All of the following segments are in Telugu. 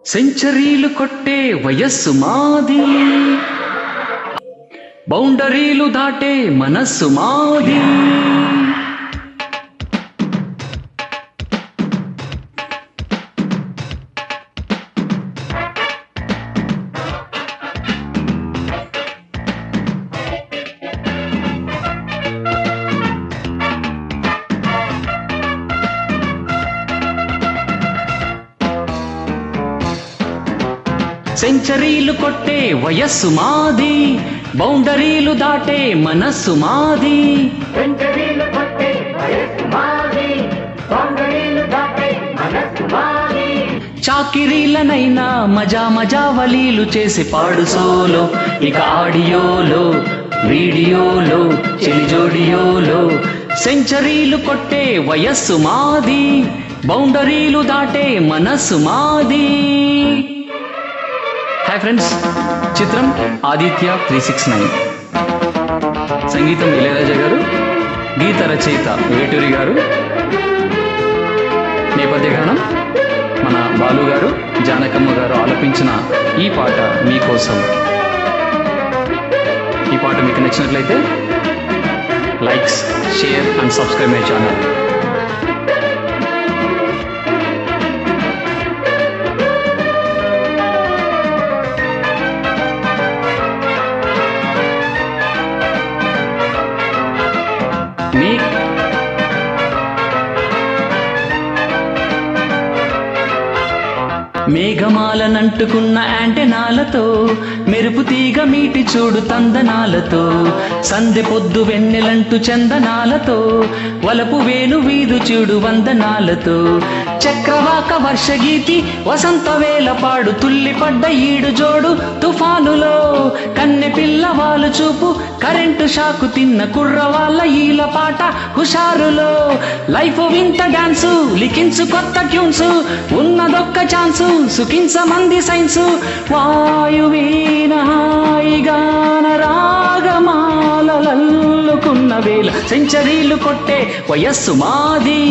సెంచరీలు కొట్టే వయస్సు మాది, బౌండరీలు దాటే మనస్సు మాది. సెంచరీలు కొట్టే వయస్సు మాది, బౌండరీలు దాటే మనస్సు మాది. సెంచరీలు కొట్టే వయస్సు మాది, బౌండరీలు దాటే మనస్సు మాది. చాకిరీలనైనా మజా మజా వలీలు చేసి పాడు సోలో, ఇక ఆడియోలో వీడియోలో చెలిజోడియోలో. సెంచరీలు కొట్టే వయస్సు మాది, బౌండరీలు దాటే మనస్సు మాది. హాయ్ ఫ్రెండ్స్, చిత్రం ఆదిత్య 369, సంగీతం ఇళయరాజా గారు, గీత రచయిత వేటూరి గారు, నేపథ్య గానం మన బాలు గారు, జానకమ్మ గారు ఆలపించిన ఈ పాట మీకోసం. ఈ పాట మీకు నచ్చినట్లయితే likes, share and subscribe my channel. మేఘమాలనంటుకున్న యాంటెనాలతో, మెరుపు తీగ మీటి చూడు తందనాలతో, సందె పొద్దు వెన్నెలంటు చందనాలతో, వలపు వేలు వీధు చూడు వందనాలతో, చక్రవాక వర్షగీతి వసంత వేల పాడు, తుల్లిపడ్డ ఈడు జోడు తుఫానులో, కన్నె పిల్లవాళ్ళు చూపు కరెంటు షాకు తిన్న కుర్రవాళ్ళ ఈల పాట హుషారులో. లైఫ్ వింత డాన్సు లిఖించు కొత్త ట్యూన్స్, ఉన్నదొక్క ఛాన్సు సుఖించమంది సైన్సు. వాయువీన హాయిగాన రాగమాలల్లుకున్న వేళ, సెంచరీలు కొట్టే వయస్సు మాది,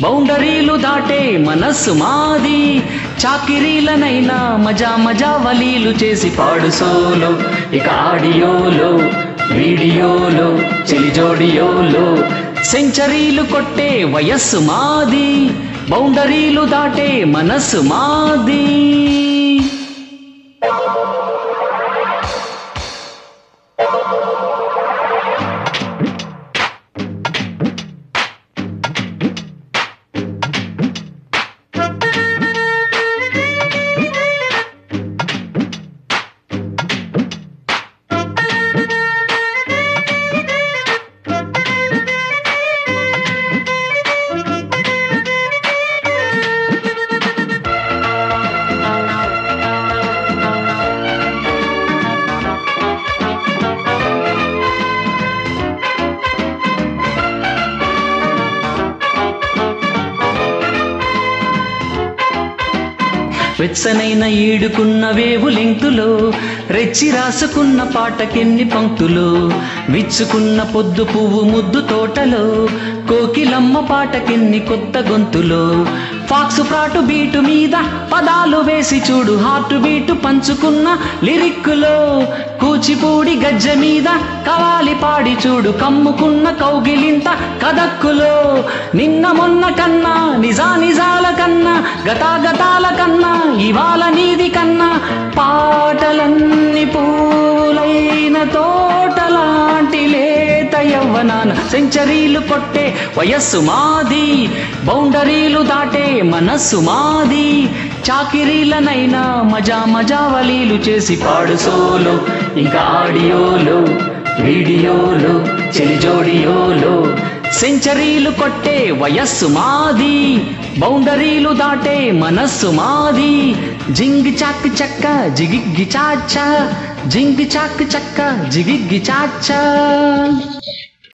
బౌండరీలు దాటే మనస్సు మాది. చాకిరీలనైనా మజా మజా వలీలు చేసి పాడు సోలో, ఇక ఆడియోలో వీడియోలో చెలిజోడియోలో. సెంచరీలు కొట్టే వయస్సు మాది, బౌండరీలు దాటే మనస్సు మాది. వెచ్చనైన ఈడుకున్న వేవు లెంకులో, రెచ్చి రాసుకున్న పాటకెన్ని పంక్తులు, విచ్చుకున్న పొద్దు పువ్వు ముద్దు తోటలో, కోకిలమ్మ పాటకెన్ని కొత్త గొంతులో. ఫాక్స్ ఫ్రాటు బీటు మీద పదాలు వేసి చూడు, హార్ట్ బీటు పంచుకున్న లిరిక్కులో, కూచిపూడి గజ్జ మీద కవాలి పాడి చూడు, కమ్ముకున్న కౌగిలింత కదక్కులో. నిన్న మొన్న కన్నా నిజాల కన్నా, గతాల కన్నా ఇవాళ నీది కన్నా, పాటలన్నీ పూలైన తోటలాంటి లేత యవ్వనాన. సెంచరీలు కొట్టే వయస్సు మాది, బౌండరీలు దాటే మనస్సు మాది. చాకిరీలనైనా మజా మజా వలీలు చేసి పాడు సోలో, ఇంకా ఆడియోలో వీడియోలో చెలిజోడియోలో. సెంచరీలు కొట్టే వయస్సు మాది, బౌండరీలు దాటే మనస్సు మాది. జింగ్ చాక్ చక్క జిగిగ్గి చాచా, జింగ్ చాక్ చక్క జిగిగ్గి చాచా.